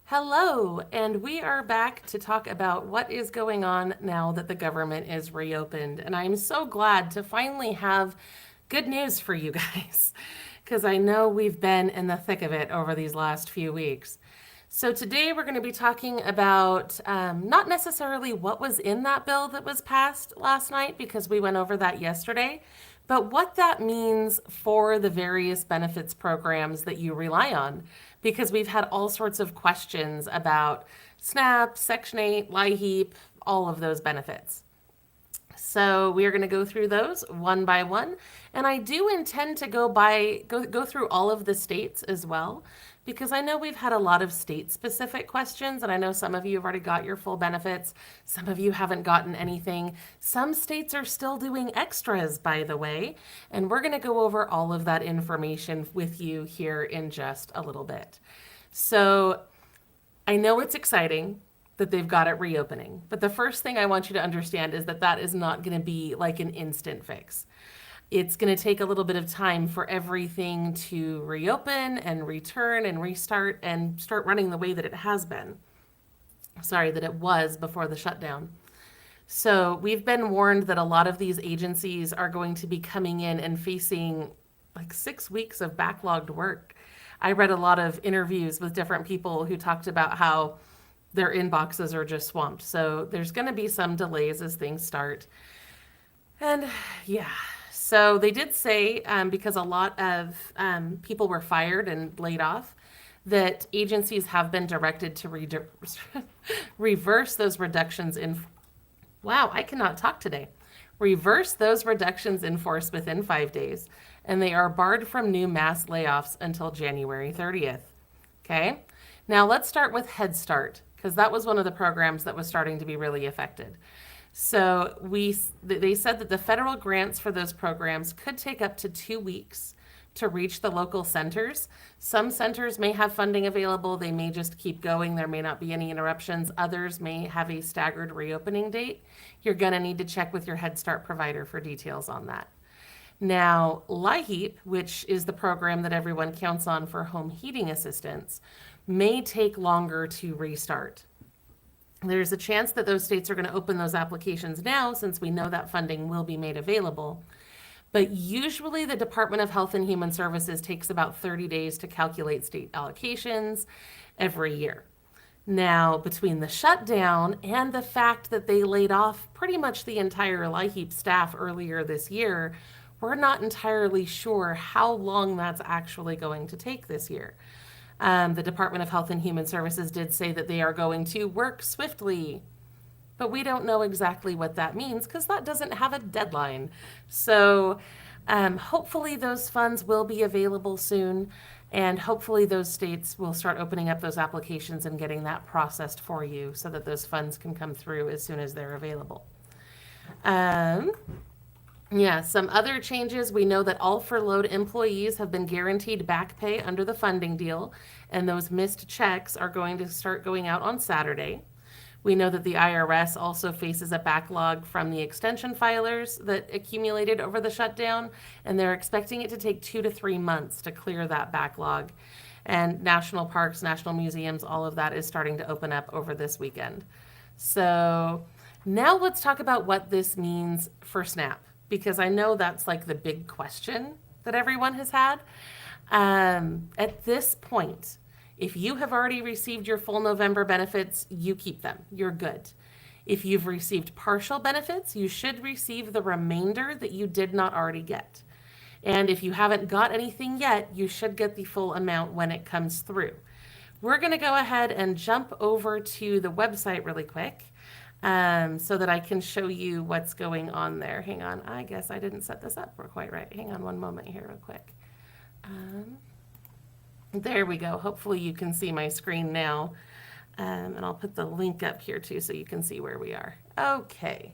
Hello, and we are back to talk about what is going on now that the government is reopened. And I'm so glad to finally have good news for you guys, because I know we've been in the thick of it over these last few weeks. So, today we're going to be talking about not necessarily what was in that bill that was passed last night, because we went over that yesterday, but what that means for the various benefits programs that you rely on. Because we've had all sorts of questions about SNAP, Section 8, LIHEAP, all of those benefits. So we are going to go through those one by one, and I do intend to go through all of the states as well, because I know we've had a lot of state specific questions, and I know some of you have already got your full benefits, some of you haven't gotten anything. Some states are still doing extras, by the way, and we're going to go over all of that information with you here in just a little bit. So I know it's exciting that they've got it reopening. But the first thing I want you to understand is that that is not going to be like an instant fix. It's going to take a little bit of time for everything to reopen and return and restart and start running the way that it has been. Sorry, that it was before the shutdown. So we've been warned that a lot of these agencies are going to be coming in and facing like 6 weeks of backlogged work. I read a lot of interviews with different people who talked about how their inboxes are just swamped. So there's going to be some delays as things start. And yeah, so they did say, because a lot of people were fired and laid off, that agencies have been directed to reverse those reductions in. Wow, I cannot talk today. Reverse those reductions in force within 5 days, and they are barred from new mass layoffs until January 30th. Okay, now let's start with Head Start, because that was one of the programs that was starting to be really affected. So they said that the federal grants for those programs could take up to 2 weeks to reach the local centers. Some centers may have funding available. They may just keep going. There may not be any interruptions. Others may have a staggered reopening date. You're going to need to check with your Head Start provider for details on that. Now, LIHEAP, which is the program that everyone counts on for home heating assistance, may take longer to restart. There's a chance that those states are going to open those applications now, since we know that funding will be made available. But usually the Department of Health and Human Services takes about 30 days to calculate state allocations every year. Now, between the shutdown and the fact that they laid off pretty much the entire LIHEAP staff earlier this year, we're not entirely sure how long that's actually going to take this year. The Department of Health and Human Services did say that they are going to work swiftly, but we don't know exactly what that means because that doesn't have a deadline. So hopefully those funds will be available soon, and hopefully those states will start opening up those applications and getting that processed for you so that those funds can come through as soon as they're available. Yeah, some other changes. We know that all furloughed employees have been guaranteed back pay under the funding deal, and those missed checks are going to start going out on Saturday. We know that the IRS also faces a backlog from the extension filers that accumulated over the shutdown, and they're expecting it to take 2 to 3 months to clear that backlog. And national parks, national museums, all of that is starting to open up over this weekend. So now let's talk about what this means for SNAP, because I know that's like the big question that everyone has had. At this point, if you have already received your full November benefits, you keep them. You're good. If you've received partial benefits, you should receive the remainder that you did not already get. And if you haven't got anything yet, you should get the full amount when it comes through. We're going to go ahead and jump over to the website really quick, so that I can show you what's going on there. Hang on, I guess I didn't set this up quite right. Hang on one moment here real quick. There we go. Hopefully you can see my screen now. And I'll put the link up here too so you can see where we are. Okay.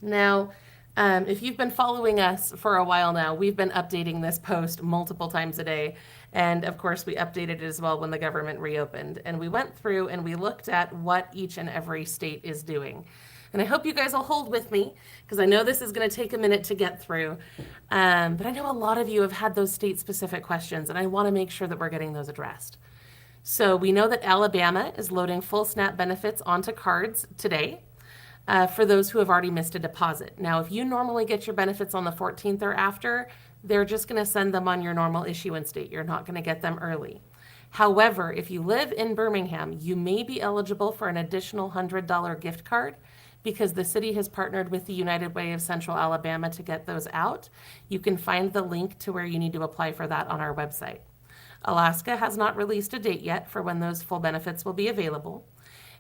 Now, if you've been following us for a while now, we've been updating this post multiple times a day. And of course, we updated it as well when the government reopened. And we went through and we looked at what each and every state is doing. And I hope you guys will hold with me, because I know this is going to take a minute to get through. But I know a lot of you have had those state-specific questions, and I want to make sure that we're getting those addressed. So we know that Alabama is loading full SNAP benefits onto cards today for those who have already missed a deposit. Now, if you normally get your benefits on the 14th or after, they're just going to send them on your normal issuance date. You're not going to get them early. However, if you live in Birmingham, you may be eligible for an additional $100 gift card because the city has partnered with the United Way of Central Alabama to get those out. You can find the link to where you need to apply for that on our website. Alaska has not released a date yet for when those full benefits will be available.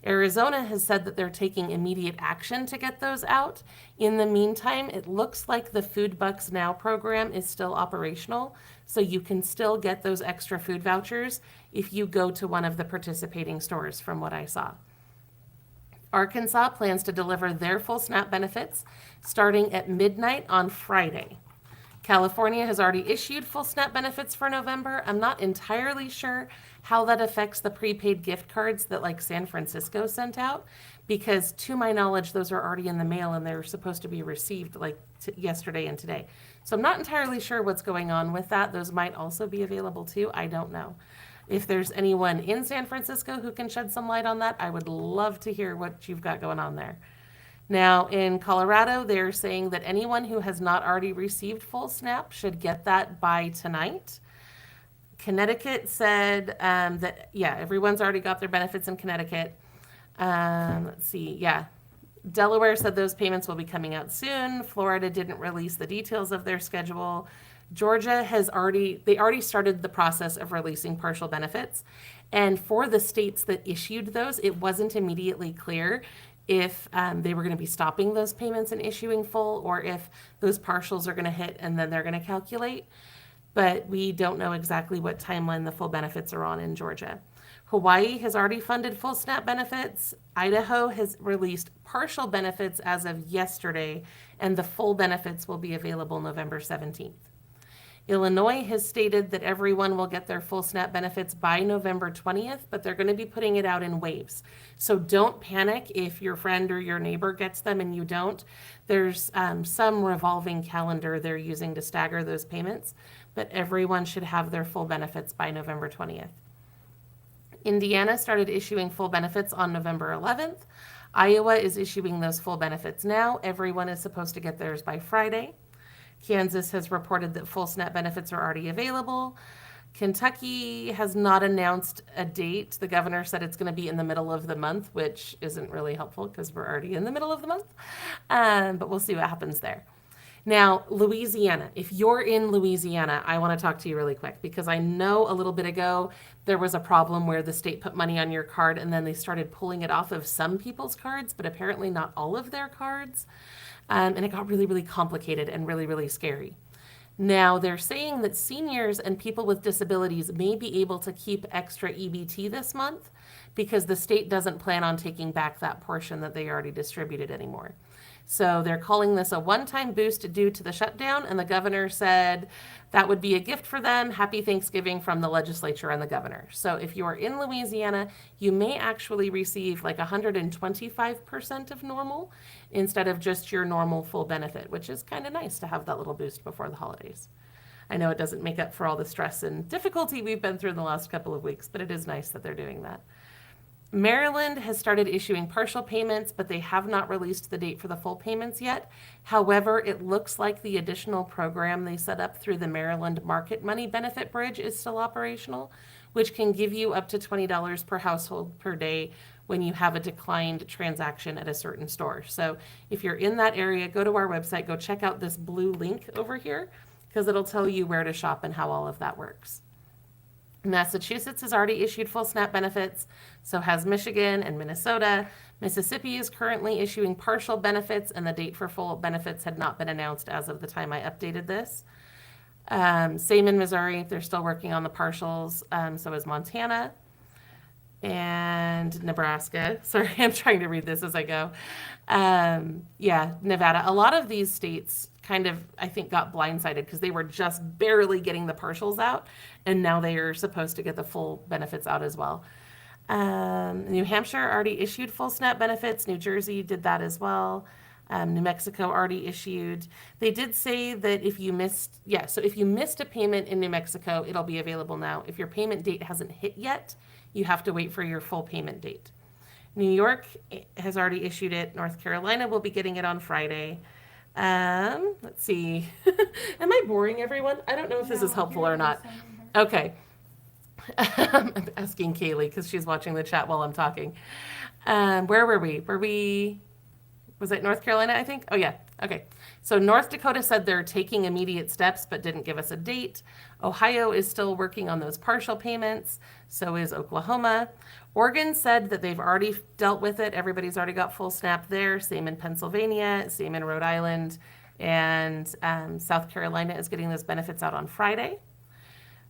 Arizona has said that they're taking immediate action to get those out. In the meantime, it looks like the Food Bucks Now program is still operational, so you can still get those extra food vouchers if you go to one of the participating stores, from what I saw. Arkansas plans to deliver their full SNAP benefits starting at midnight on Friday. California has already issued full SNAP benefits for November. I'm not entirely sure how that affects the prepaid gift cards that like San Francisco sent out, because to my knowledge, those are already in the mail and they're supposed to be received like yesterday and today. So I'm not entirely sure what's going on with that. Those might also be available too. I don't know. If there's anyone in San Francisco who can shed some light on that, I would love to hear what you've got going on there. Now, in Colorado, they're saying that anyone who has not already received full SNAP should get that by tonight. Connecticut said that, everyone's already got their benefits in Connecticut. Let's see, Delaware said those payments will be coming out soon. Florida didn't release the details of their schedule. Georgia has already started the process of releasing partial benefits. And for the states that issued those, it wasn't immediately clear if they were going to be stopping those payments and issuing full, or if those partials are going to hit and then they're going to calculate. But we don't know exactly what timeline the full benefits are on in Georgia. Hawaii has already funded full SNAP benefits. Idaho has released partial benefits as of yesterday, and the full benefits will be available November 17th. Illinois has stated that everyone will get their full SNAP benefits by November 20th, but they're going to be putting it out in waves. So don't panic if your friend or your neighbor gets them and you don't. There's some revolving calendar they're using to stagger those payments, but everyone should have their full benefits by November 20th. Indiana started issuing full benefits on November 11th. Iowa is issuing those full benefits now. Everyone is supposed to get theirs by Friday. Kansas has reported that full SNAP benefits are already available. Kentucky has not announced a date. The governor said it's going to be in the middle of the month, which isn't really helpful because we're already in the middle of the month. But we'll see what happens there. Now, Louisiana. If you're in Louisiana, I want to talk to you really quick because I know a little bit ago there was a problem where the state put money on your card and then they started pulling it off of some people's cards, but apparently not all of their cards. And it got really, really complicated and really, really scary. Now, they're saying that seniors and people with disabilities may be able to keep extra EBT this month because the state doesn't plan on taking back that portion that they already distributed anymore. So they're calling this a one-time boost due to the shutdown, and the governor said that would be a gift for them. Happy Thanksgiving from the legislature and the governor. So if you are in Louisiana, you may actually receive like 125% of normal instead of just your normal full benefit, which is kind of nice to have that little boost before the holidays. I know it doesn't make up for all the stress and difficulty we've been through in the last couple of weeks, but it is nice that they're doing that. Maryland has started issuing partial payments, but they have not released the date for the full payments yet. However, it looks like the additional program they set up through the Maryland Market Money Benefit Bridge is still operational, which can give you up to $20 per household per day when you have a declined transaction at a certain store. So if you're in that area, go to our website, go check out this blue link over here, because it'll tell you where to shop and how all of that works. Massachusetts has already issued full SNAP benefits, so has Michigan and Minnesota. Mississippi is currently issuing partial benefits, and the date for full benefits had not been announced as of the time I updated this. Same in Missouri. They're still working on the partials. So is Montana and Nebraska. Sorry, I'm trying to read this as I go. Nevada. A lot of these states kind of, I think, got blindsided because they were just barely getting the partials out, and now they are supposed to get the full benefits out as well. New Hampshire already issued full SNAP benefits. New Jersey did that as well. New Mexico already issued. They did say that if you missed, so if you missed a payment in New Mexico, it'll be available now. If your payment date hasn't hit yet, you have to wait for your full payment date. New York has already issued it. North Carolina will be getting it on Friday. Let's see. Am I boring everyone? I don't know if this is helpful or not. Okay. I'm asking Kaylee because she's watching the chat while I'm talking. Where were we? Was it North Carolina, I think? Oh, yeah. Okay. So North Dakota said they're taking immediate steps but didn't give us a date. Ohio is still working on those partial payments. So is Oklahoma. Oregon said that they've already dealt with it. Everybody's already got full SNAP there. Same in Pennsylvania, same in Rhode Island. And South Carolina is getting those benefits out on Friday.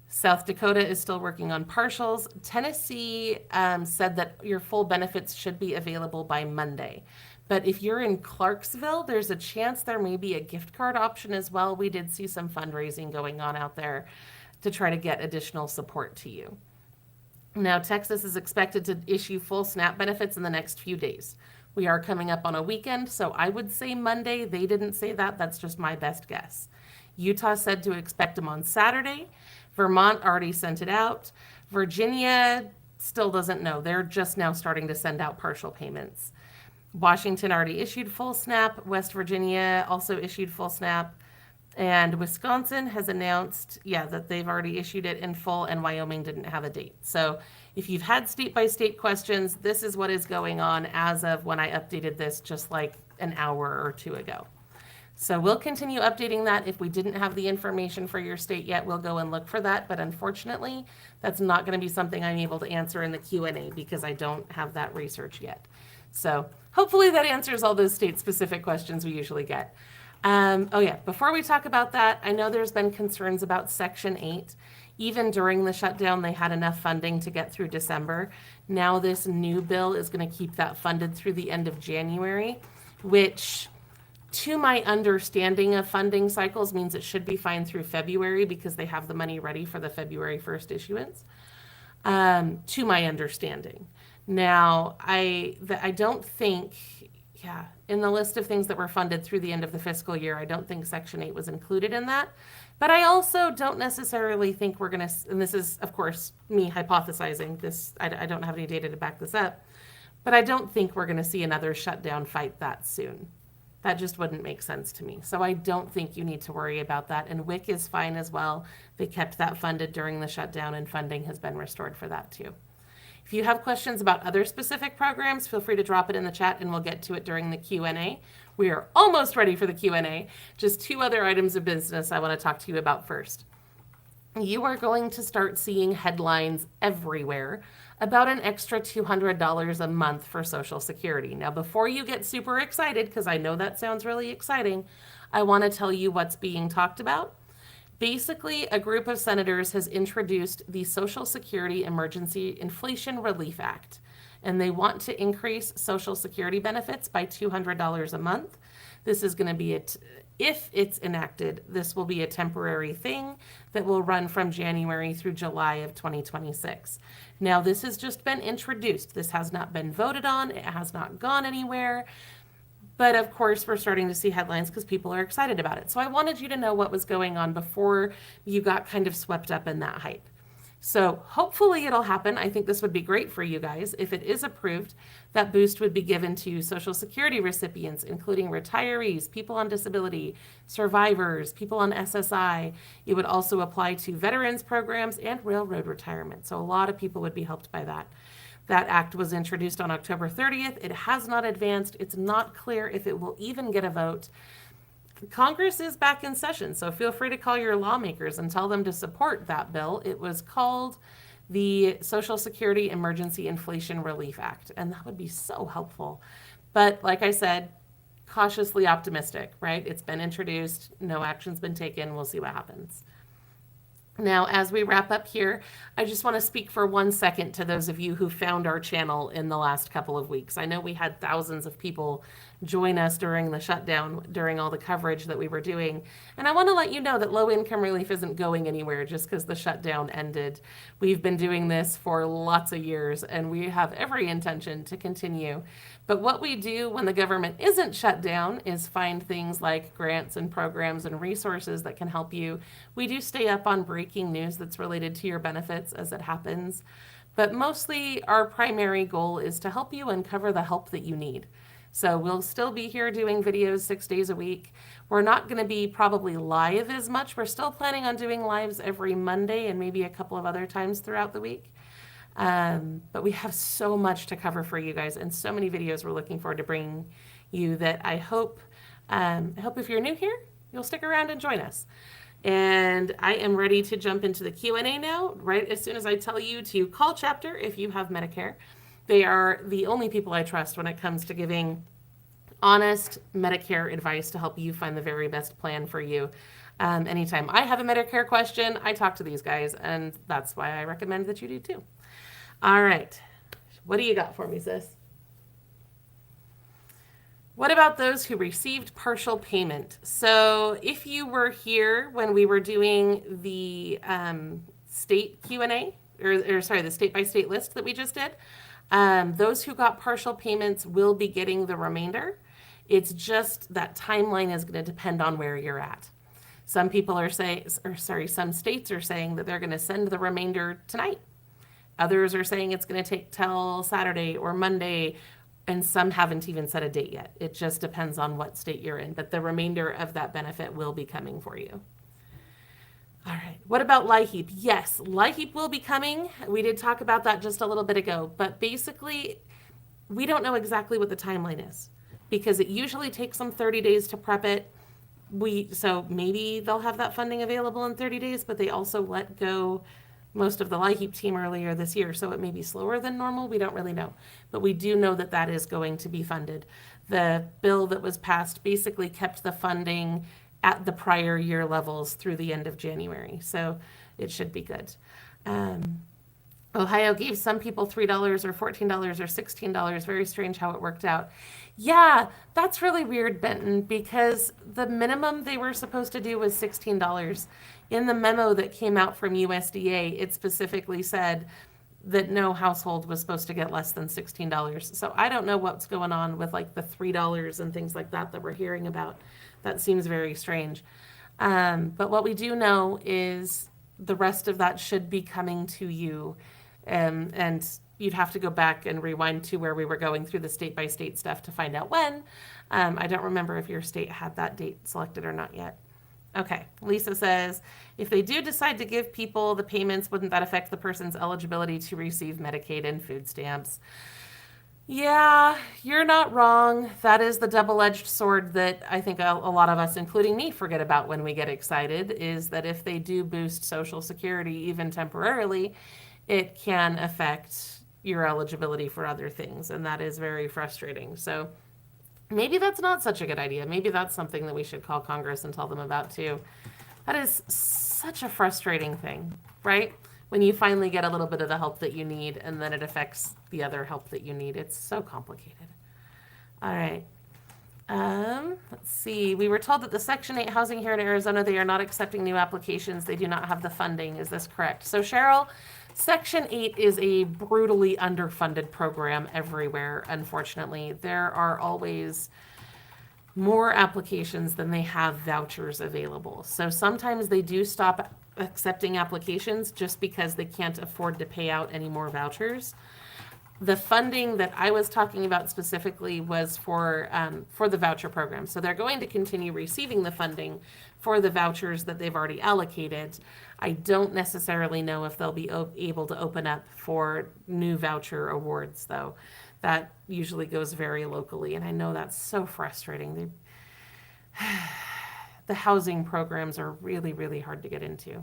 South Dakota is still working on partials. Tennessee said that your full benefits should be available by Monday. But if you're in Clarksville, there's a chance there may be a gift card option as well. We did see some fundraising going on out there to try to get additional support to you. Now, Texas is expected to issue full SNAP benefits in the next few days. We are coming up on a weekend, so I would say Monday. They didn't say that. That's just my best guess. Utah said to expect them on Saturday. Vermont already sent it out. Virginia still doesn't know. They're just now starting to send out partial payments. Washington already issued full SNAP. West Virginia also issued full SNAP. And Wisconsin has announced, that they've already issued it in full, and Wyoming didn't have a date. So if you've had state-by-state questions, this is what is going on as of when I updated this just like an hour or two ago. So we'll continue updating that. If we didn't have the information for your state yet, we'll go and look for that. But unfortunately, that's not going to be something I'm able to answer in the Q&A because I don't have that research yet. So hopefully that answers all those state-specific questions we usually get. Before we talk about that, I know there's been concerns about Section 8. Even during the shutdown, they had enough funding to get through December. Now this new bill is going to keep that funded through the end of January, which, to my understanding of funding cycles, means it should be fine through February because they have the money ready for the February 1st issuance, to my understanding. Now, I don't think, in the list of things that were funded through the end of the fiscal year, I don't think Section 8 was included in that. But I also don't necessarily think we're going to, and this is, of course, me hypothesizing this, I don't have any data to back this up, but I don't think we're going to see another shutdown fight that soon. That just wouldn't make sense to me. So I don't think you need to worry about that. And WIC is fine as well. They kept that funded during the shutdown, and funding has been restored for that too. If you have questions about other specific programs, feel free to drop it in the chat and we'll get to it during the Q&A. We are almost ready for the Q&A. Just two other items of business I want to talk to you about first. You are going to start seeing headlines everywhere about an extra $200 a month for Social Security. Now, before you get super excited, because I know that sounds really exciting, I want to tell you what's being talked about. Basically, a group of senators has introduced the Social Security Emergency Inflation Relief Act, and they want to increase Social Security benefits by $200 a month. This is going to be if it's enacted, this will be a temporary thing that will run from January through July of 2026. Now, this has just been introduced. This has not been voted on. It has not gone anywhere. But of course, we're starting to see headlines because people are excited about it. So I wanted you to know what was going on before you got kind of swept up in that hype. So hopefully it'll happen. I think this would be great for you guys. If it is approved, that boost would be given to Social Security recipients, including retirees, people on disability, survivors, people on SSI. It would also apply to veterans programs and railroad retirement. So a lot of people would be helped by that. That act was introduced on October 30th. It has not advanced. It's not clear if it will even get a vote. Congress is back in session, so feel free to call your lawmakers and tell them to support that bill. It was called the Social Security Emergency Inflation Relief Act, and that would be so helpful. But like I said, cautiously optimistic, right? It's been introduced. No action's been taken. We'll see what happens. Now, as we wrap up here, I just want to speak for 1 second to those of you who found our channel in the last couple of weeks. I know we had thousands of people join us during the shutdown, during all the coverage that we were doing. And I want to let you know that low income relief isn't going anywhere just because the shutdown ended. We've been doing this for lots of years and we have every intention to continue. But what we do when the government isn't shut down is find things like grants and programs and resources that can help you. We do stay up on breaking news that's related to your benefits as it happens. But mostly our primary goal is to help you uncover the help that you need. So we'll still be here doing videos 6 days a week. We're not going to be probably live as much. We're still planning on doing lives every Monday and maybe a couple of other times throughout the week. But we have so much to cover for you guys and so many videos we're looking forward to bringing you that I hope if you're new here, you'll stick around and join us. And I am ready to jump into the Q&A now, right as soon as I tell you to call Chapter if you have Medicare. They are the only people I trust when it comes to giving honest Medicare advice to help you find the very best plan for you. Anytime I have a Medicare question, I talk to these guys, and that's why I recommend that you do too. All right. What do you got for me, sis? What about those who received partial payment? So if you were here when we were doing the state Q&A, or sorry, the state-by-state list that we just did, those who got partial payments will be getting the remainder. It's just that timeline is going to depend on where you're at. Some people are saying, some states are saying that they're going to send the remainder tonight. Others are saying it's going to take till Saturday or Monday, and some haven't even set a date yet. It just depends on what state you're in, but the remainder of that benefit will be coming for you. All right, what about LIHEAP? Yes, LIHEAP will be coming. We did talk about that just a little bit ago, but basically, we don't know exactly what the timeline is because it usually takes them 30 days to prep it. So maybe they'll have that funding available in 30 days, but they also let go most of the LIHEAP team earlier this year, so it may be slower than normal. We don't really know, but we do know that that is going to be funded. The bill that was passed basically kept the funding at the prior year levels through the end of January, so it should be good. Ohio gave some people $3 or $14 or $16. Very strange how it worked out. Yeah, that's really weird, Benton, because the minimum they were supposed to do was $16. In the memo that came out from USDA, it specifically said that no household was supposed to get less than $16. So I don't know what's going on with like the $3 and things like that we're hearing about. That seems very strange. But what we do know is the rest of that should be coming to you. And you'd have to go back and rewind to where we were going through the state-by-state stuff to find out when. I don't remember if your state had that date selected or not yet. Okay, Lisa says, if they do decide to give people the payments, wouldn't that affect the person's eligibility to receive Medicaid and food stamps? Yeah, you're not wrong. That is the double-edged sword that I think a lot of us, including me, forget about when we get excited, is that if they do boost Social Security, even temporarily, it can affect your eligibility for other things, and that is very frustrating. So maybe that's not such a good idea. Maybe that's something that we should call Congress and tell them about too. That is such a frustrating thing, right? When you finally get a little bit of the help that you need and then it affects the other help that you need. It's so complicated. All right. Let's see. We were told that the Section 8 housing here in Arizona, they are not accepting new applications. They do not have the funding. Is this correct? So Cheryl, Section 8 is a brutally underfunded program everywhere, unfortunately. There are always more applications than they have vouchers available. So sometimes they do stop accepting applications just because they can't afford to pay out any more vouchers. The funding that I was talking about specifically was for the voucher program. So they're going to continue receiving the funding for the vouchers that they've already allocated. I don't necessarily know if they'll be able to open up for new voucher awards, though. That usually goes very locally, and I know that's so frustrating. The housing programs are really, really hard to get into.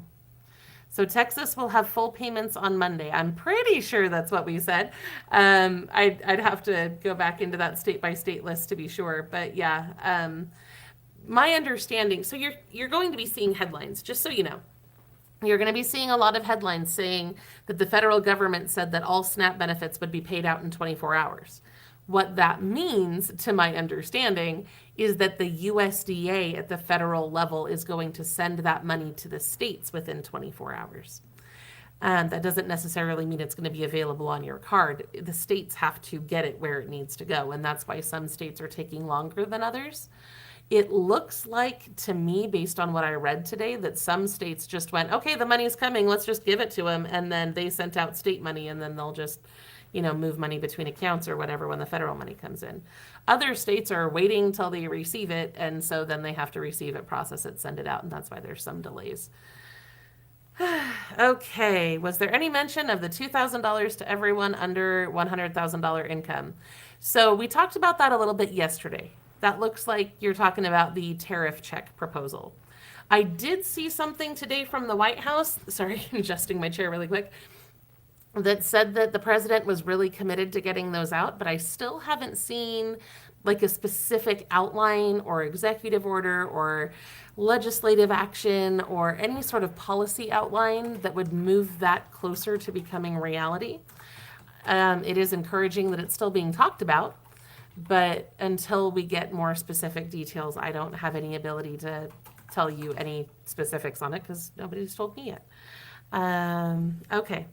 So Texas will have full payments on Monday. I'm pretty sure that's what we said. I'd have to go back into that state-by-state list to be sure. But yeah, my understanding, so you're going to be seeing headlines, just so you know. You're going to be seeing a lot of headlines saying that the federal government said that all SNAP benefits would be paid out in 24 hours. What that means, to my understanding, is that the USDA at the federal level is going to send that money to the states within 24 hours. That doesn't necessarily mean it's going to be available on your card. The states have to get it where it needs to go, and that's why some states are taking longer than others. It looks like, to me, based on what I read today, that some states just went, okay, the money's coming, let's just give it to them, and then they sent out state money, and then they'll just, move money between accounts or whatever when the federal money comes in. Other states are waiting till they receive it, and so then they have to receive it, process it, send it out, and that's why there's some delays. Okay, was there any mention of the $2,000 to everyone under $100,000 income? So we talked about that a little bit yesterday. That looks like you're talking about the tariff check proposal. I did see something today from the White House, sorry, adjusting my chair really quick, that said that the president was really committed to getting those out, but I still haven't seen like a specific outline or executive order or legislative action or any sort of policy outline that would move that closer to becoming reality. It is encouraging that it's still being talked about, but until we get more specific details, I don't have any ability to tell you any specifics on it because nobody's told me yet. Okay.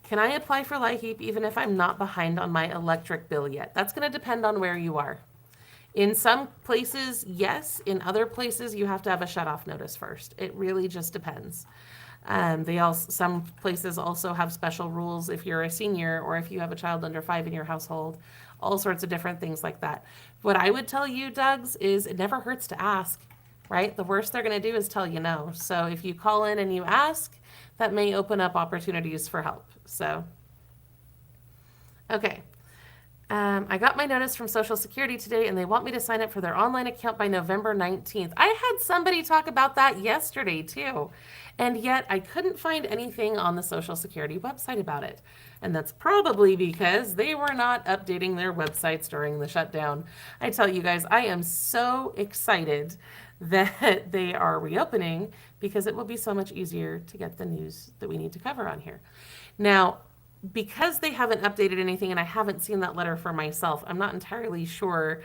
Can I apply for LIHEAP even if I'm not behind on my electric bill yet? That's going to depend on where you are. In some places, yes. In other places, you have to have a shut-off notice first. It really just depends. Some places also have special rules if you're a senior or if you have a child under 5 in your household, all sorts of different things like that. What I would tell you, Dougs, is it never hurts to ask, right? The worst they're going to do is tell you no. So if you call in and you ask, that may open up opportunities for help. So, okay. I got my notice from Social Security today, and they want me to sign up for their online account by November 19th. I had somebody talk about that yesterday, too. And yet, I couldn't find anything on the Social Security website about it. And that's probably because they were not updating their websites during the shutdown. I tell you guys, I am so excited that they are reopening because it will be so much easier to get the news that we need to cover on here. Now, because they haven't updated anything and I haven't seen that letter for myself, I'm not entirely sure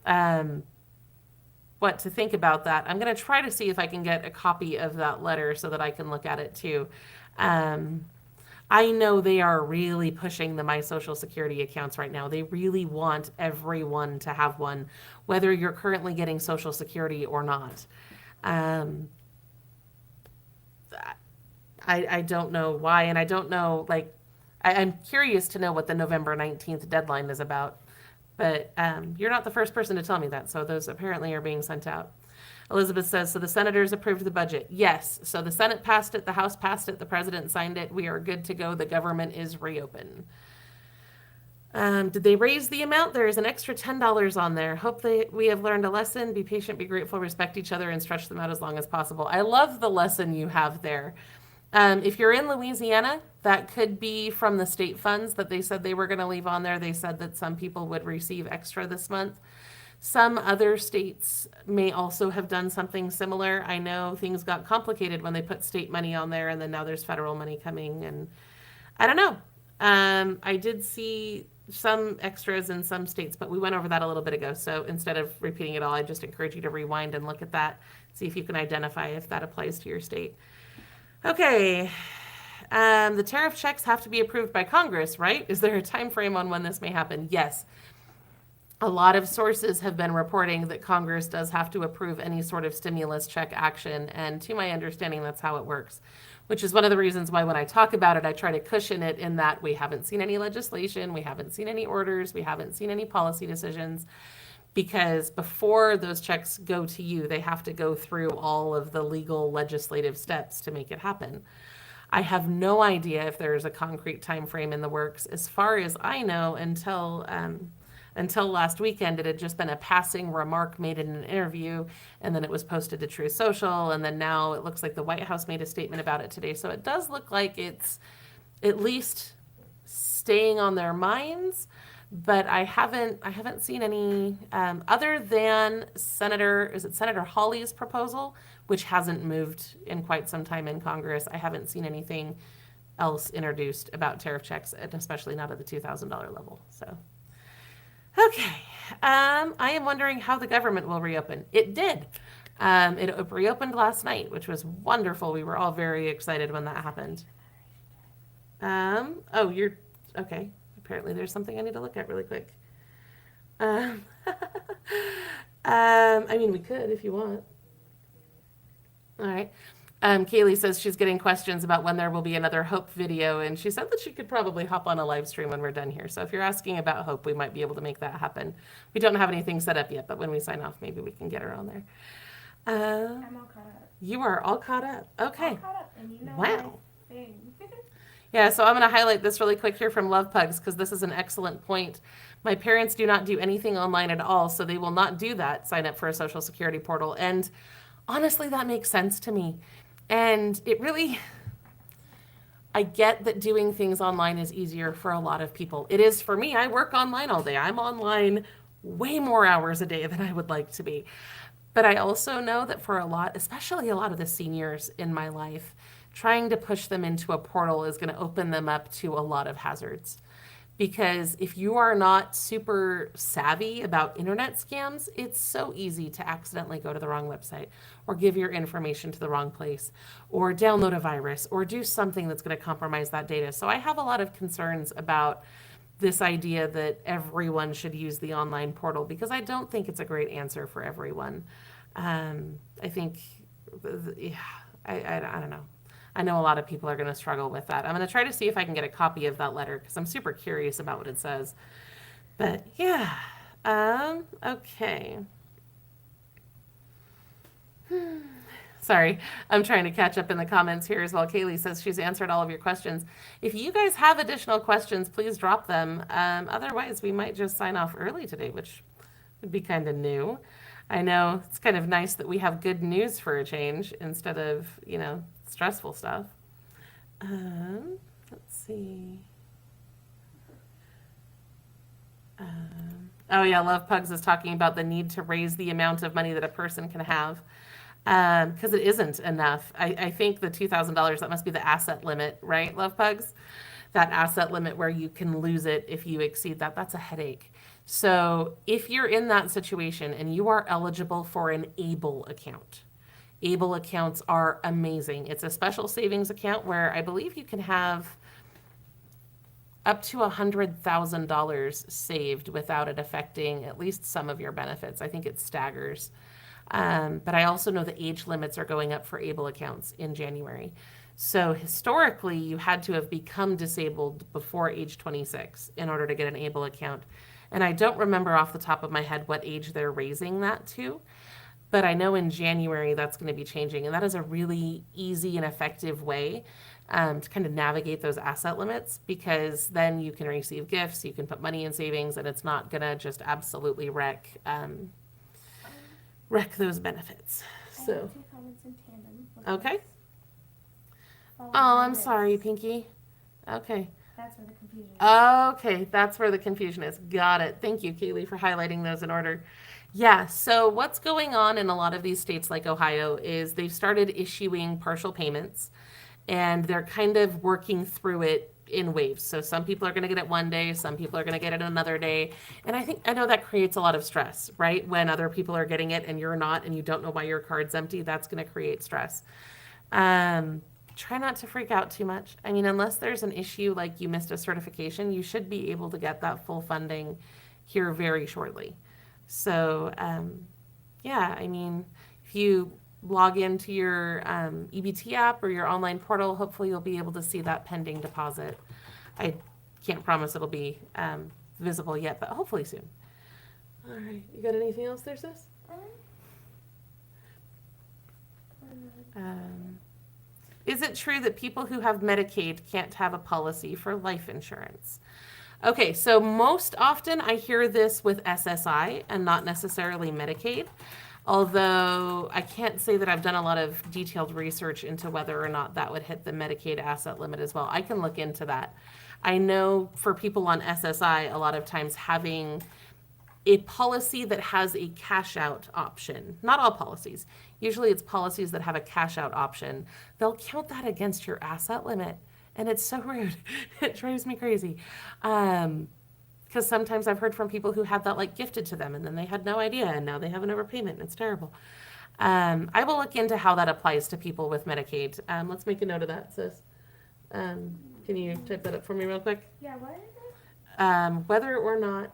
what to think about that. I'm going to try to see if I can get a copy of that letter so that I can look at it too. I know they are really pushing the My Social Security accounts right now. They really want everyone to have one, whether you're currently getting Social Security or not. I don't know why, and I don't know, like, I'm curious to know what the November 19th deadline is about, but you're not the first person to tell me that, so those apparently are being sent out. Elizabeth says, so the senators approved the budget. Yes, so the Senate passed it, the House passed it, the president signed it. We are good to go. The government is reopened. Did they raise the amount? There is an extra $10 on there. Hope we have learned a lesson. Be patient, be grateful, respect each other, and stretch them out as long as possible. I love the lesson you have there. If you're in Louisiana, that could be from the state funds that they said they were going to leave on there. They said that some people would receive extra this month. Some other states may also have done something similar. I know things got complicated when they put state money on there, and then now there's federal money coming, and I don't know. I did see some extras in some states, but we went over that a little bit ago. So instead of repeating it all, I just encourage you to rewind and look at that, see if you can identify if that applies to your state. Okay. The tariff checks have to be approved by Congress, right? Is there a time frame on when this may happen? Yes. A lot of sources have been reporting that Congress does have to approve any sort of stimulus check action, and to my understanding, that's how it works, which is one of the reasons why when I talk about it, I try to cushion it in that we haven't seen any legislation, we haven't seen any orders, we haven't seen any policy decisions, because before those checks go to you, they have to go through all of the legal legislative steps to make it happen. I have no idea if there's a concrete time frame in the works. As far as I know, until last weekend, it had just been a passing remark made in an interview, and then it was posted to Truth Social, and then now it looks like the White House made a statement about it today. So it does look like it's at least staying on their minds, but I haven't seen any other than Senator Hawley's proposal, which hasn't moved in quite some time in Congress. I haven't seen anything else introduced about tariff checks, and especially not at the $2,000 level. So. Okay. I am wondering how the government will reopen. It did. It reopened last night, which was wonderful. We were all very excited when that happened. Oh, you're okay. Apparently, there's something I need to look at really quick. Um, I mean, we could if you want. All right. Kaylee says she's getting questions about when there will be another Hope video, and she said that she could probably hop on a live stream when we're done here. So if you're asking about Hope, we might be able to make that happen. We don't have anything set up yet, but when we sign off, maybe we can get her on there. I'm all caught up. You are all caught up. Okay. All caught up, and you know Wow. my thing. Yeah, so I'm going to highlight this really quick here from Love Pugs because this is an excellent point. My parents do not do anything online at all, so they will not do that, sign up for a social security portal. And honestly, that makes sense to me. And it really, I get that doing things online is easier for a lot of people. It is for me. I work online all day. I'm online way more hours a day than I would like to be. But I also know that for a lot, especially a lot of the seniors in my life, trying to push them into a portal is going to open them up to a lot of hazards. Because if you are not super savvy about internet scams, it's so easy to accidentally go to the wrong website or give your information to the wrong place or download a virus or do something that's going to compromise that data. So I have a lot of concerns about this idea that everyone should use the online portal because I don't think it's a great answer for everyone. I think, yeah, I don't know. I know a lot of people are going to struggle with that. I'm going to try to see if I can get a copy of that letter because I'm super curious about what it says. But yeah, okay. Sorry, I'm trying to catch up in the comments here as well. Kaylee says she's answered all of your questions. If you guys have additional questions, please drop them. Otherwise, we might just sign off early today, which would be kind of new. I know it's kind of nice that we have good news for a change instead of, stressful stuff. Let's see. Oh yeah, Love Pugs is talking about the need to raise the amount of money that a person can have because it isn't enough. I think the $2,000, that must be the asset limit, right, Love Pugs? That asset limit where you can lose it if you exceed that, that's a headache. So if you're in that situation and you are eligible for an ABLE account, ABLE accounts are amazing. It's a special savings account where I believe you can have up to $100,000 saved without it affecting at least some of your benefits. I think it staggers. But I also know the age limits are going up for ABLE accounts in January. So historically, you had to have become disabled before age 26 in order to get an ABLE account. And I don't remember off the top of my head what age they're raising that to. But I know in January that's going to be changing. And that is a really easy and effective way to kind of navigate those asset limits because then you can receive gifts, you can put money in savings, and it's not going to just absolutely wreck those benefits. So, I have 2 comments in tandem. okay. Oh, I'm sorry, Pinky. Okay. That's where the confusion is. Okay, that's where the confusion is. Got it. Thank you, Kaylee, for highlighting those in order. Yeah, so what's going on in a lot of these states like Ohio is they've started issuing partial payments and they're kind of working through it in waves. So some people are going to get it one day, some people are going to get it another day. And I know that creates a lot of stress, right? When other people are getting it and you're not and you don't know why your card's empty, that's going to create stress. Try not to freak out too much. I mean, unless there's an issue like you missed a certification, you should be able to get that full funding here very shortly. So, yeah, I mean, if you log into your EBT app or your online portal, hopefully you'll be able to see that pending deposit. I can't promise it'll be visible yet, but hopefully soon. All right, you got anything else there, sis? Is it true that people who have Medicaid can't have a policy for life insurance? Okay, so most often I hear this with SSI and not necessarily Medicaid, although I can't say that I've done a lot of detailed research into whether or not that would hit the Medicaid asset limit as well. I can look into that. I know for people on SSI, a lot of times having a policy that has a cash out option, not all policies, usually it's policies that have a cash out option, they'll count that against your asset limit. And it's so rude. It drives me crazy. Because Because sometimes I've heard from people who had that like gifted to them and then they had no idea and now they have an overpayment and it's terrible. I will look into how that applies to people with Medicaid. Let's make a note of that, sis. Can you type that up for me real quick? Yeah, what is it? Whether or not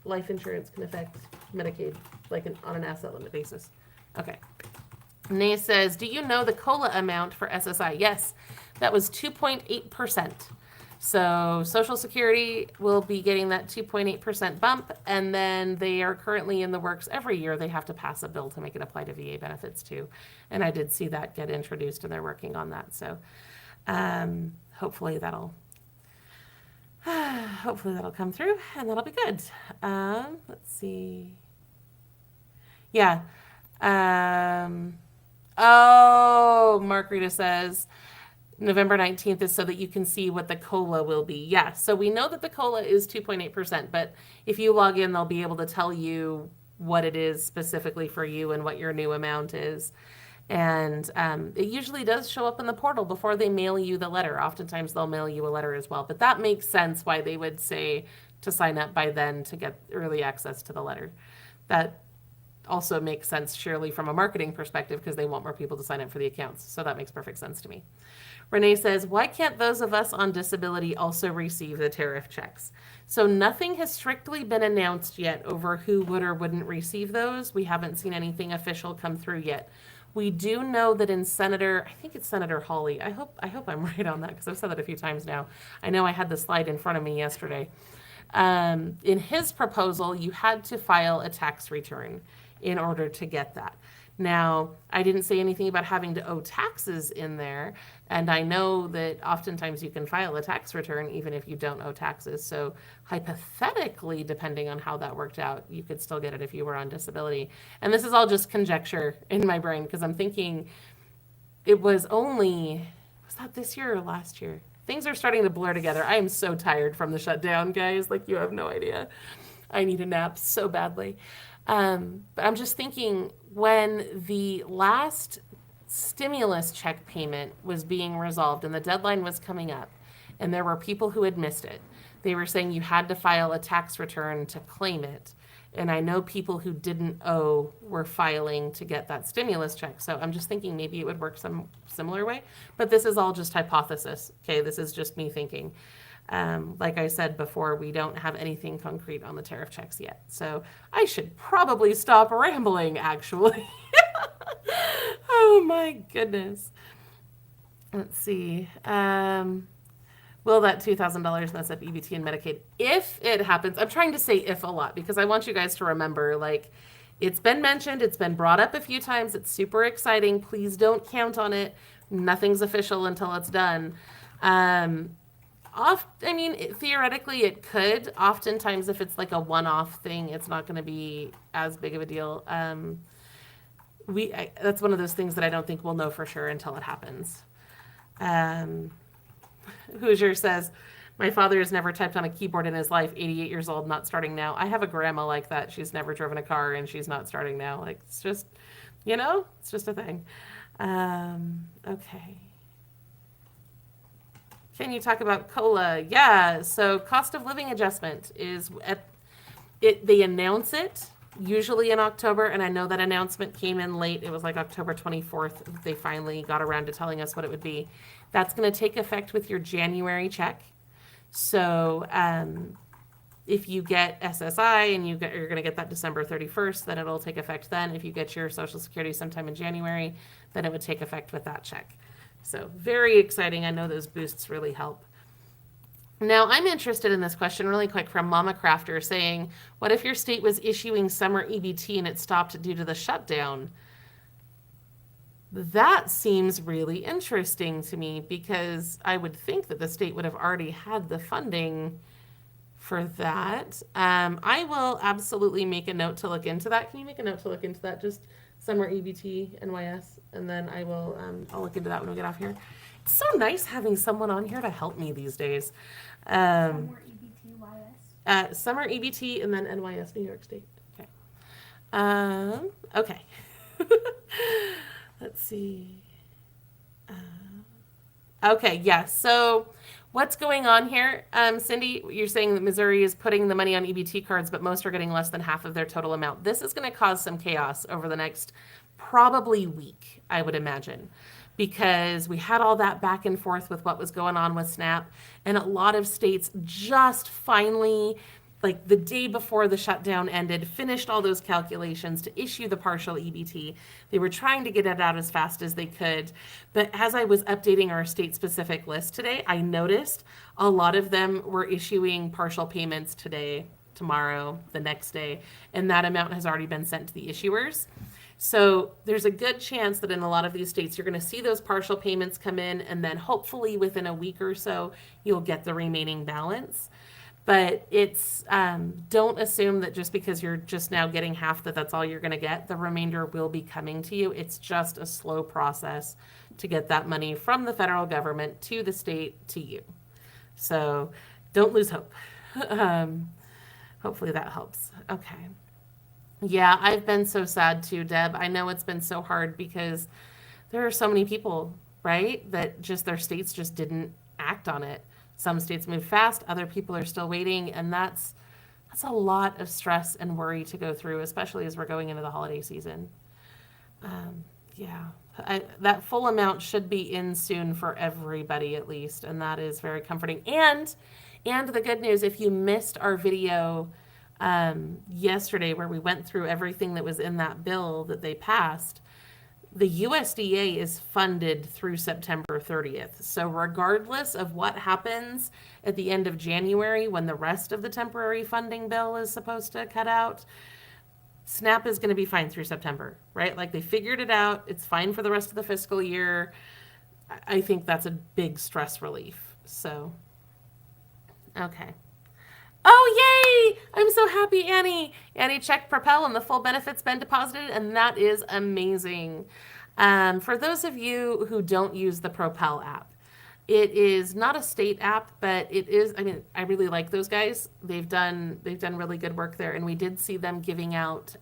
life insurance can affect Medicaid, like on an asset limit basis. Okay. Nay says, do you know the COLA amount for SSI? Yes, that was 2.8%. So Social Security will be getting that 2.8% bump, and then they are currently in the works every year. They have to pass a bill to make it apply to VA benefits too. And I did see that get introduced, and they're working on that. So hopefully that'll come through, and that'll be good. Let's see. Yeah. Mark Rita says November 19th is so that you can see what the COLA will be. Yeah, so we know that the COLA is 2.8%, but if you log in, they'll be able to tell you what it is specifically for you and what your new amount is. And it usually does show up in the portal before they mail you the letter. Oftentimes they'll mail you a letter as well, but that makes sense why they would say to sign up by then to get early access to the letter. That also makes sense, surely, from a marketing perspective, because they want more people to sign up for the accounts. So that makes perfect sense to me. Renee says, why can't those of us on disability also receive the tariff checks? So nothing has strictly been announced yet over who would or wouldn't receive those. We haven't seen anything official come through yet. We do know that in I think it's Senator Hawley. I hope I'm right on that because I've said that a few times now. I know I had the slide in front of me yesterday. In his proposal, you had to file a tax return in order to get that. Now, I didn't say anything about having to owe taxes in there, and I know that oftentimes you can file a tax return even if you don't owe taxes. So hypothetically, depending on how that worked out, you could still get it if you were on disability. And this is all just conjecture in my brain because I'm thinking it was that this year or last year? Things are starting to blur together. I am so tired from the shutdown, guys. Like, you have no idea. I need a nap so badly. But I'm just thinking when the last stimulus check payment was being resolved and the deadline was coming up and there were people who had missed it, they were saying you had to file a tax return to claim it. And I know people who didn't owe were filing to get that stimulus check. So I'm just thinking maybe it would work some similar way. But this is all just hypothesis. Okay, this is just me thinking. Like I said before, we don't have anything concrete on the tariff checks yet. So I should probably stop rambling, actually. Oh my goodness. Let's see. Will that $2,000 mess up EBT and Medicaid? If it happens, I'm trying to say if a lot because I want you guys to remember, like, it's been mentioned, it's been brought up a few times, it's super exciting. Please don't count on it. Nothing's official until it's done. Theoretically it could. Oftentimes if it's like a one-off thing, it's not going to be as big of a deal. That's one of those things that I don't think we'll know for sure until it happens. Hoosier says, my father has never typed on a keyboard in his life, 88 years old, not starting now. I have a grandma like that. She's never driven a car and she's not starting now. Like, it's just, it's just a thing. Okay. Can you talk about COLA? Yeah, so cost of living adjustment is they announce it usually in October, and I know that announcement came in late. It was like October 24th. They finally got around to telling us what it would be. That's going to take effect with your January check. So if you get SSI and you're going to get that December 31st, then it'll take effect then. If you get your Social Security sometime in January, then it would take effect with that check. So very exciting. I know those boosts really help. Now, I'm interested in this question really quick from Mama Crafter saying, what if your state was issuing summer EBT and it stopped due to the shutdown? That seems really interesting to me because I would think that the state would have already had the funding for that. I will absolutely make a note to look into that. Can you make a note to look into that? Just summer EBT NYS, and then I'll look into that when we get off here. It's so nice having someone on here to help me these days. Summer EBT, Summer EBT and then NYS, New York State. Okay. Okay. Let's see. Okay, yes. So What's going on here? Cindy, you're saying that Missouri is putting the money on EBT cards, but most are getting less than half of their total amount. This is going to cause some chaos over the next probably week, I would imagine, because we had all that back and forth with what was going on with SNAP, and a lot of states just finally, like the day before the shutdown ended, finished all those calculations to issue the partial EBT. They were trying to get it out as fast as they could. But as I was updating our state-specific list today, I noticed a lot of them were issuing partial payments today, tomorrow, the next day, and that amount has already been sent to the issuers. So there's a good chance that in a lot of these states, you're going to see those partial payments come in, and then hopefully within a week or so, you'll get the remaining balance. But it's, don't assume that just because you're just now getting half that that's all you're going to get. The remainder will be coming to you. It's just a slow process to get that money from the federal government to the state to you. So don't lose hope. Hopefully that helps. Okay. Yeah, I've been so sad too, Deb. I know it's been so hard because there are so many people, right, that just their states just didn't act on it. Some states move fast, other people are still waiting, and that's a lot of stress and worry to go through, especially as we're going into the holiday season. Yeah, that full amount should be in soon for everybody at least, and that is very comforting. And the good news, if you missed our video yesterday where we went through everything that was in that bill that they passed, the USDA is funded through September 30th. So regardless of what happens at the end of January when the rest of the temporary funding bill is supposed to cut out, SNAP is going to be fine through September, right? Like they figured it out. It's fine for the rest of the fiscal year. I think that's a big stress relief. So, okay. Oh, yay! I'm so happy, Annie. Annie checked Propel and the full benefit's been deposited, and that is amazing. For those of you who don't use the Propel app, it is not a state app, but it is, I mean, I really like those guys. They've done really good work there, and we did see them giving out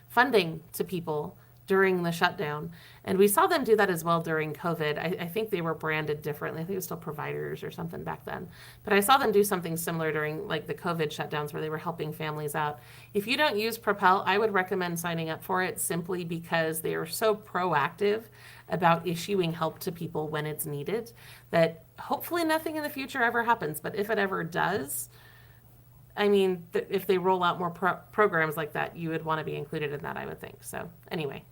funding to people during the shutdown. And we saw them do that as well during COVID. I think they were branded differently. I think it was still providers or something back then. But I saw them do something similar during like the COVID shutdowns where they were helping families out. If you don't use Propel, I would recommend signing up for it simply because they are so proactive about issuing help to people when it's needed that hopefully nothing in the future ever happens. But if it ever does, I mean, if they roll out more programs like that, you would want to be included in that, I would think. So anyway.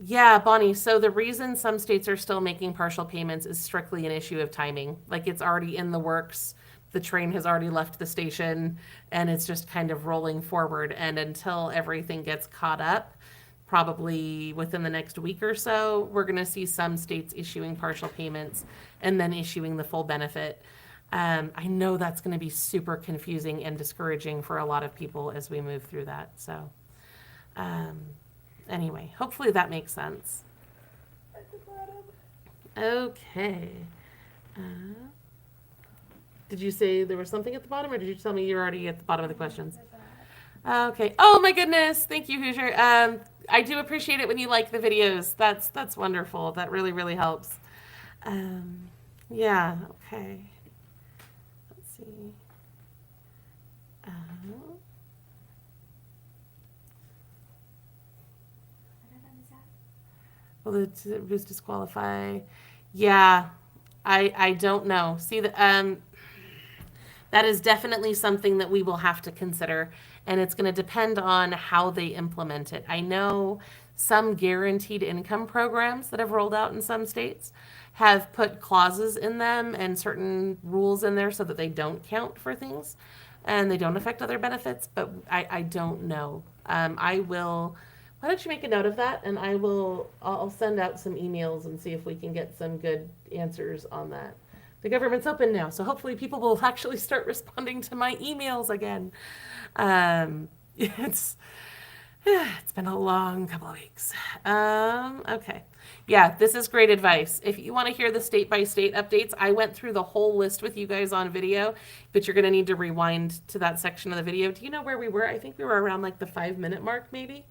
Yeah, Bonnie, so the reason some states are still making partial payments is strictly an issue of timing. Like it's already in the works. The train has already left the station and it's just kind of rolling forward. And until everything gets caught up, probably within the next week or so, we're going to see some states issuing partial payments and then issuing the full benefit. I know that's going to be super confusing and discouraging for a lot of people as we move through that. So, anyway, hopefully that makes sense. Okay. Did you say there was something at the bottom, or did you tell me you're already at the bottom of the questions? Okay. Oh my goodness. Thank you, Hoosier. I do appreciate it when you like the videos. That's wonderful. That really, really helps. Yeah. Okay. Let's see. Will the boost disqualify? Yeah, I don't know. See, that is definitely something that we will have to consider, and it's going to depend on how they implement it. I know some guaranteed income programs that have rolled out in some states have put clauses in them and certain rules in there so that they don't count for things and they don't affect other benefits, but I don't know. Why don't you make a note of that, and I'll send out some emails and see if we can get some good answers on that. The government's open now, so hopefully people will actually start responding to my emails again. It's been a long couple of weeks. Okay. Yeah, this is great advice. If you want to hear the state-by-state updates, I went through the whole list with you guys on video, but you're going to need to rewind to that section of the video. Do you know where we were? I think we were around like the 5-minute mark, maybe.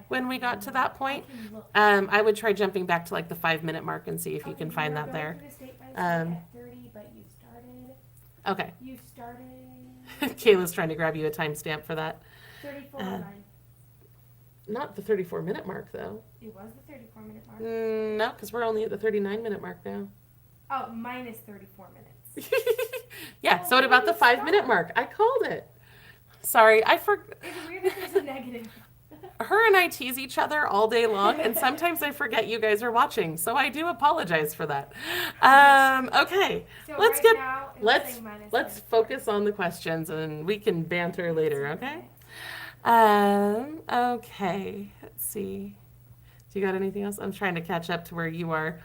when we got to that point. I can look. I would try jumping back to like the 5-minute mark and see if you Okay, can find are that going there. through the state by state at 30, but Okay. you started Kayla's trying to grab you a timestamp for that. 34:09. Not the 34-minute mark, though. It was the 34-minute mark. No, because we're only at the 39-minute mark now. Oh, minus 34 minutes. Yeah, Oh, so what about the where did it 5-minute stop? mark? I called it. Sorry, It's weird that there's a negative. her and I tease each other all day long, and sometimes I forget you guys are watching, so I do apologize for that. Okay, So let's right get now, it was let's saying minus let's 34. focus on the questions, and we can banter later. Okay. Okay. Let's see. Do you got anything else? I'm trying to catch up to where you are.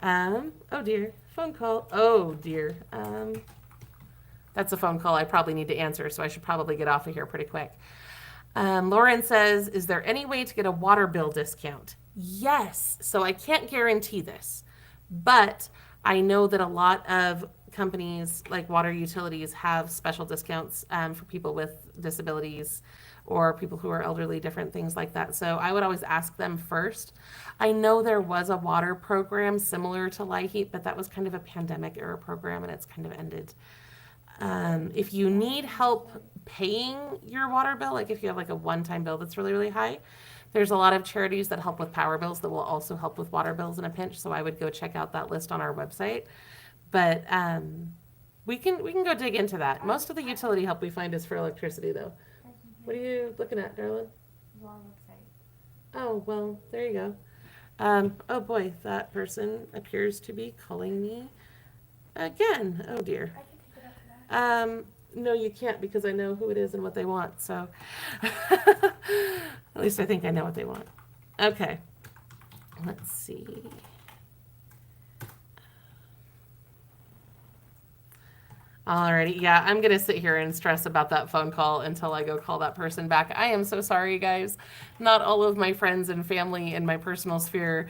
Oh dear, phone call. Oh dear. That's a phone call I probably need to answer, so I should probably get off of here pretty quick. Lauren says, is there any way to get a water bill discount? Yes. So I can't guarantee this, but I know that a lot of companies like water utilities have special discounts for people with disabilities or people who are elderly, different things like that. So I would always ask them first. I know there was a water program similar to LIHEAP, but that was kind of a pandemic era program and it's kind of ended. If you need help paying your water bill, like if you have like a one-time bill that's really, really high, there's a lot of charities that help with power bills that will also help with water bills in a pinch. So I would go check out that list on our website. But we can go dig into that. Most of the utility help we find is for electricity, though. What are you looking at, darling? Wrong website. Oh, well, there you go. Oh boy, that person appears to be calling me again. Oh dear. I can pick it up for that. No, you can't because I know who it is and what they want. So at least I think I know what they want. Okay. Let's see. Alrighty, yeah, I'm gonna sit here and stress about that phone call until I go call that person back. I am so sorry, guys. Not all of my friends and family in my personal sphere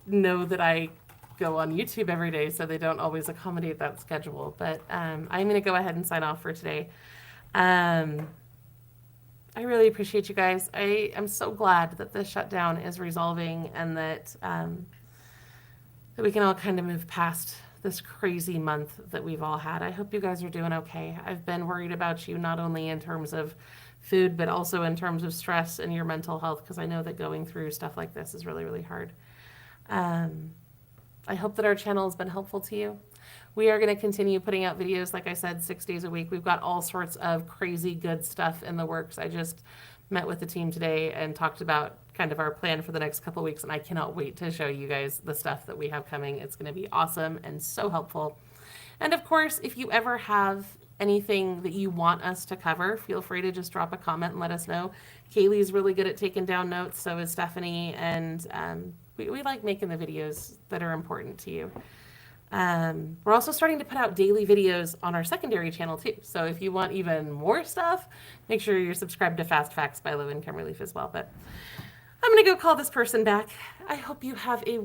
know that I go on YouTube every day, so they don't always accommodate that schedule. But I'm gonna go ahead and sign off for today. I really appreciate you guys. I am so glad that this shutdown is resolving and that that we can all kind of move past this crazy month that we've all had. I hope you guys are doing okay. I've been worried about you not only in terms of food, but also in terms of stress and your mental health, because I know that going through stuff like this is really, really hard. I hope that our channel has been helpful to you. We are going to continue putting out videos, like I said, 6 days a week. We've got all sorts of crazy good stuff in the works. I just met with the team today and talked about kind of our plan for the next couple weeks, and I cannot wait to show you guys the stuff that we have coming. It's going to be awesome and so helpful. And of course, if you ever have anything that you want us to cover, feel free to just drop a comment and let us know. Kaylee's really good at taking down notes, so is Stephanie, and we like making the videos that are important to you. We're also starting to put out daily videos on our secondary channel too. So if you want even more stuff, make sure you're subscribed to Fast Facts by Low Income Relief as well. But I'm going to go call this person back. I hope you have a